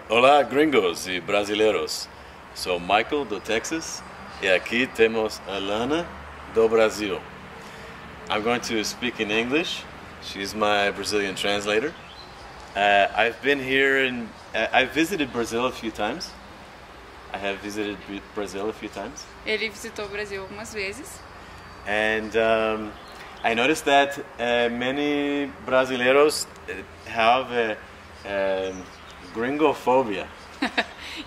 Olá, gringos e brasileiros. Sou Michael, do Texas, e aqui temos a Lana, do Brasil. I'm going to speak in English. She's my Brazilian translator. I've been here I've visited Brazil a few times. I have visited Brazil a few times. Ele visitou o Brasil algumas vezes. And I noticed that many brasileiros have gringofobia.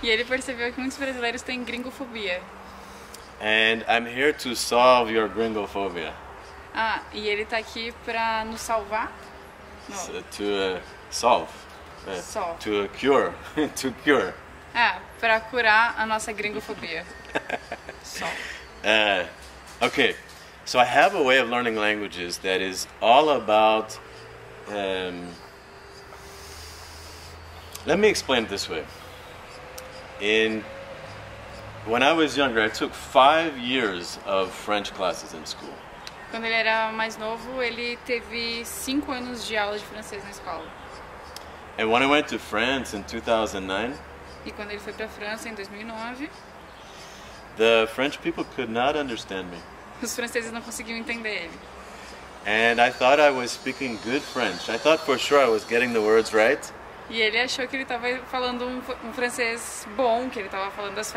E ele percebeu que muitos brasileiros têm gringofobia. And I'm here to solve your gringophobia. Ah, e ele tá aqui pra nos salvar? So, to solve. Solve. To cure. To cure. Ah, pra curar a nossa gringofobia. Só. Okay, so I have a way of learning languages that is all about. Let me explain it this way. When I was younger, I took 5 years of French classes in school. Quando ele era mais novo, ele teve 5 anos de aula de francês na escola. And when I went to France in 2009, E quando ele foi pra França em 2009, the French people could not understand me. os franceses não conseguiam entender ele. And I thought I was speaking good French. I thought for sure I was getting the words right. E ele achou que ele estava falando um francês bom, que ele estava falando as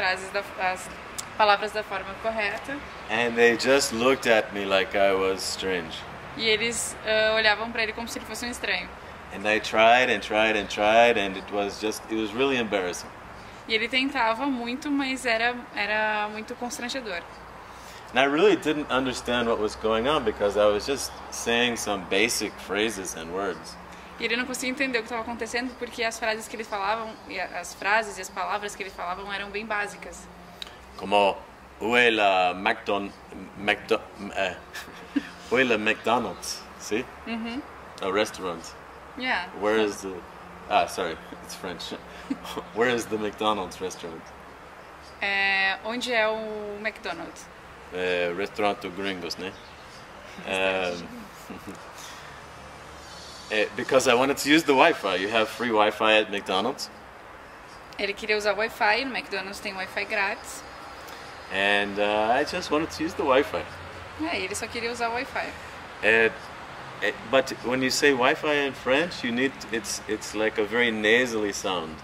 palavras da forma correta. And they just looked at me like I was strange. E eles olhavam para ele como se ele fosse um estranho. And I tried and tried and tried, and it was really embarrassing. E ele tentava muito, mas era muito constrangedor. And I really didn't understand what was going on because I was just saying some basic phrases and words. E ele não conseguia entender o que estava acontecendo porque as frases que eles falavam, as frases e as palavras que eles falavam eram bem básicas. Como, où est la McDonald's? See? A restaurant. Yeah. Where is the... sorry, it's French. Where is the McDonald's restaurant? Onde é o McDonald's? Restaurant do Gringos, né? Because I wanted to use the Wi-Fi. You have free Wi-Fi at McDonald's. Ele queria usar o Wi-Fi, no McDonald's tem Wi-Fi grátis. And I just wanted to use the Wi-Fi. Ele só queria usar o Wi-Fi. But when you say Wi-Fi in French, it's like a very nasally sound.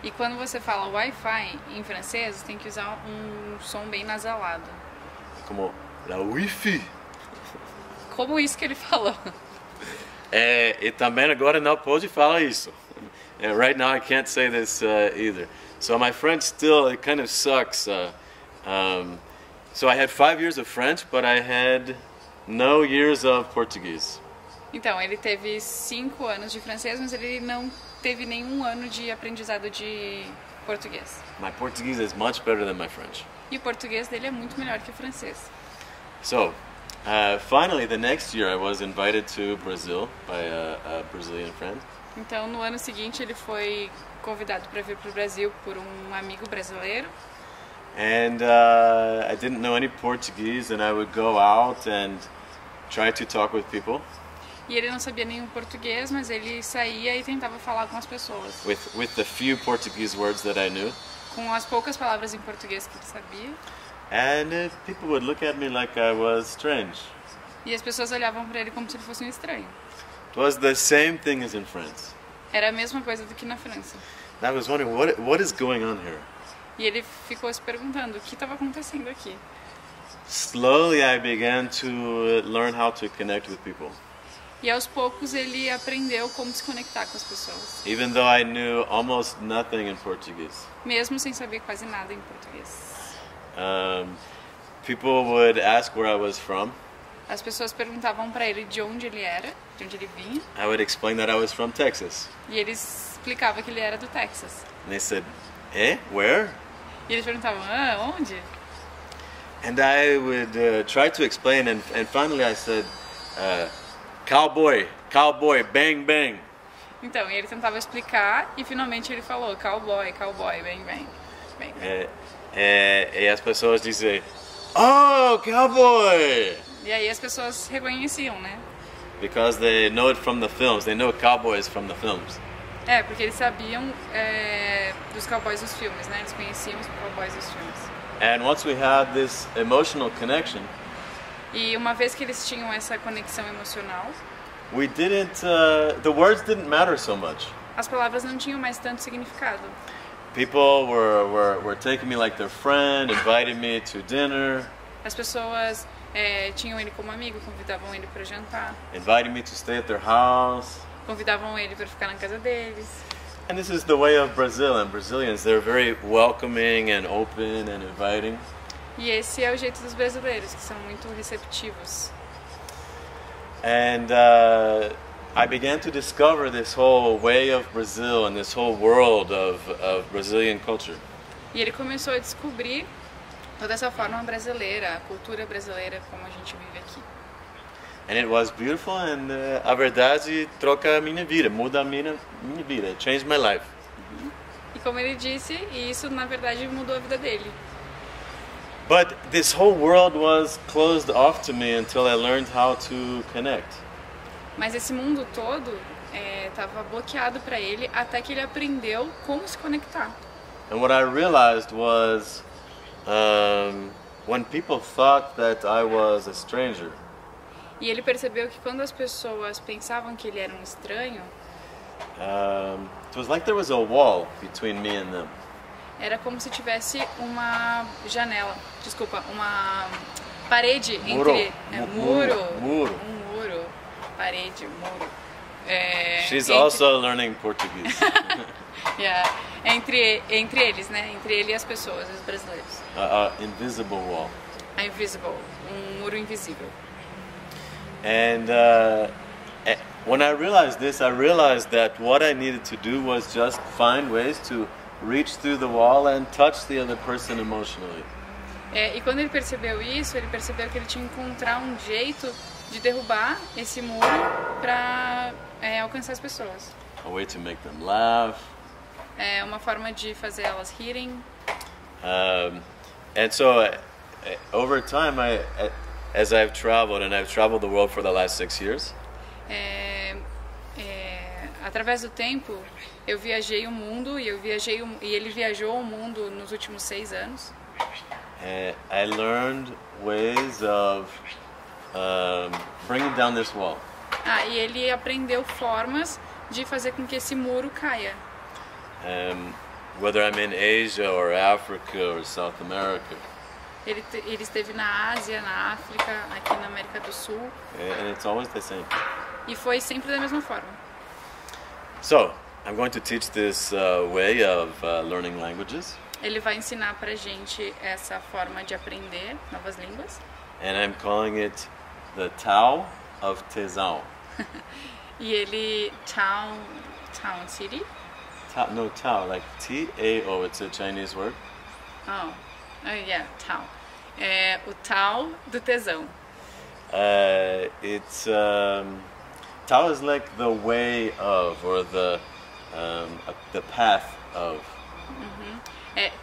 E quando você fala Wi-Fi em francês, tem que usar um som bem nasalado. Como la Wi-Fi. Como isso que ele falou. E também agora não pode falar isso. Right now I can't say this either. So my French still, it kind of sucks. So I had 5 years of French, but I had no years of Portuguese. Então, ele teve 5 anos de francês, mas ele não teve nenhum ano de aprendizado de português. My Portuguese is much better than my French. E o português dele é muito melhor que o francês. So, finally, the next year I was invited to Brazil by a Brazilian friend. Então, no ano seguinte, ele foi convidado para vir para o Brasil por um amigo brasileiro. And I didn't know any Portuguese, and I would go out and try to talk with people. E ele não sabia nenhum português, mas ele saía e tentava falar com as pessoas. With the few Portuguese words that I knew. Com as poucas palavras em português que ele sabia. And people would look at me like I was strange. E as pessoas olhavam para ele como se ele fosse um estranho. It was the same thing as in France. Era a mesma coisa do que na França. And I was wondering, what is going on here? E ele ficou se perguntando o que estava acontecendo aqui. Slowly I began to learn how to connect with people. E aos poucos ele aprendeu como se conectar com as pessoas. Even though I knew almost nothing in Portuguese. Mesmo sem saber quase nada em português. People would ask where I was from. As pessoas perguntavam para ele de onde ele era, de onde ele vinha. I would explain that I was from Texas. E ele explicava que ele era do Texas. And they said, where? E eles perguntavam, onde? And I would try to explain, and finally I said, cowboy, bang, bang. Então, e ele tentava explicar e finalmente ele falou, cowboy, cowboy, bem. E as pessoas dizem, oh, cowboy! E aí as pessoas reconheciam, né? Because they know it from the films, they know cowboys from the films. Porque eles sabiam dos cowboys dos filmes, né? Eles conheciam os cowboys dos filmes. And once we had this emotional connection, e uma vez que eles tinham essa conexão emocional, we didn't, the words didn't matter so much. As palavras não tinham mais tanto significado. People were taking me like their friend, inviting me to dinner. As pessoas tinham ele como amigo, convidavam ele para jantar. Inviting me to stay at their house. Convidavam ele para ficar na casa deles. And this is the way of Brazil, and Brazilians, they're very welcoming and open and inviting. E esse é o jeito dos brasileiros, que são muito receptivos. And I began to discover this whole way of Brazil and this whole world of Brazilian culture. E ele começou a descobrir toda essa forma brasileira, a cultura brasileira como a gente vive aqui. And it was beautiful, and a verdade troca a minha vida, muda a minha vida, it changed my life. E como ele disse, isso na verdade mudou a vida dele. But this whole world was closed off to me until I learned how to connect. Mas esse mundo todo estava bloqueado para ele até que ele aprendeu como se conectar. And what I realized was when people thought that I was a stranger, e ele percebeu que quando as pessoas pensavam que ele era um estranho, it was like there was a wall between me and them. Era como se tivesse uma parede entre muro, parede, muro. She's also learning Portuguese. Yeah. Entre eles, né? Entre ele e as pessoas, os brasileiros. Invisible wall. Invisible, muro invisível. And when I realized this, I realized that what I needed to do was just find ways to reach through the wall and touch the other person emotionally. E quando ele percebeu isso, ele percebeu que ele tinha que encontrar um jeito de derrubar esse muro para alcançar as pessoas. A way to make them laugh. Uma forma de fazer elas rirem. And so, over time, as I've traveled, and I've traveled the world for the last 6 years. Através do tempo, eu viajei o mundo e ele viajou o mundo nos últimos 6 anos. I learned ways of bringing down this wall. E ele aprendeu formas de fazer com que esse muro caia. Whether I'm in Asia or Africa or South America. Ele esteve na Ásia, na África, aqui na América do Sul. And it's always the same. E foi sempre da mesma forma. So, I'm going to teach this way of learning languages. Ele vai ensinar pra gente essa forma de aprender novas línguas. And I'm calling it the Tao of Tesão. E ele Town City? Tao, like T-A-O, it's a Chinese word. Oh yeah, Tao. O Tao do Tesão. Tao is like the way of, or the path of.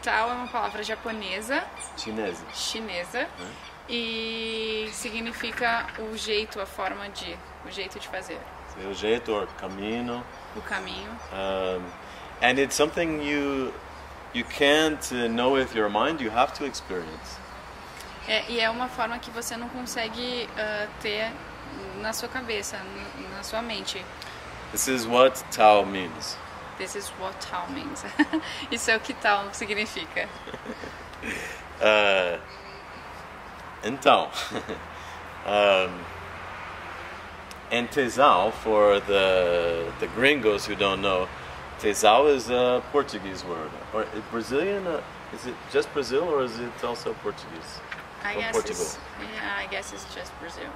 Tao é uma palavra japonesa. Chinesa. E significa o jeito, a forma de, o jeito de fazer. O jeito, or caminho. O caminho. And it's something you can't know with your mind, you have to experience. E é uma forma que você não consegue ter na sua cabeça, na sua mente. This is what Tao means. This is what Tao means. Isso é o que Tao significa. Então, and Tesão, for the gringos who don't know, Tesão is a Portuguese word. Or Brazilian, is it just Brazil or is it also Portuguese? I guess it's just Brazil.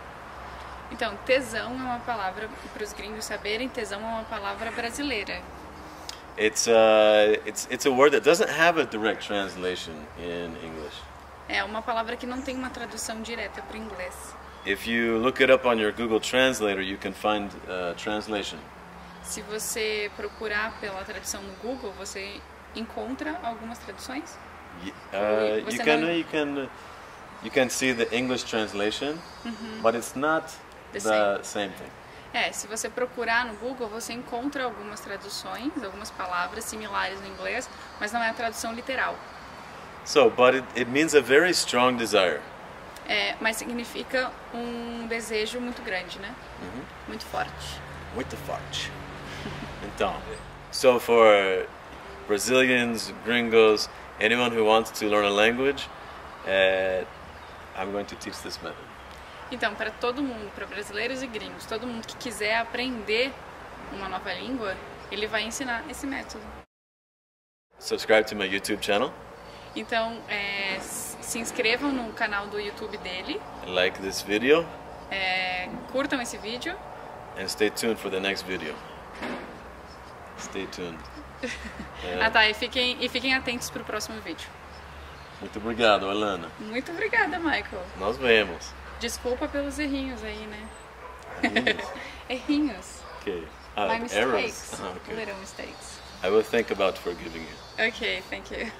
Então, tesão é uma palavra, para os gringos saberem, tesão é uma palavra brasileira. It's a word that doesn't have a direct translation in English. É uma palavra que não tem uma tradução direta para o inglês. If you look it up on your Google Translator, you can find translation. se você procurar pela tradução no Google, você encontra algumas traduções? You can see the English translation, but it's not the same thing. Se você procurar no Google, você encontra algumas traduções, algumas palavras similares no inglês, mas não é a tradução literal. But it means a very strong desire. Mas significa um desejo muito grande, né? Muito forte. Muito forte. Então, so for Brazilians, gringos, anyone who wants to learn a language, I'm going to teach this method. Então, para todo mundo, para brasileiros e gringos, todo mundo que quiser aprender uma nova língua, ele vai ensinar esse método. Subscribe to my YouTube channel. Então, se inscrevam no canal do YouTube dele. Like this video. Curtam esse vídeo. And stay tuned for the next video. Stay tuned. Tá, e fiquem atentos para o próximo vídeo. Muito obrigado, Alana. Muito obrigada, Michael. Nós vemos. Desculpa pelos errinhos aí, né? Errinhos. Okay. My mistakes. Okay. Little mistakes. I will think about forgiving you. Okay, thank you.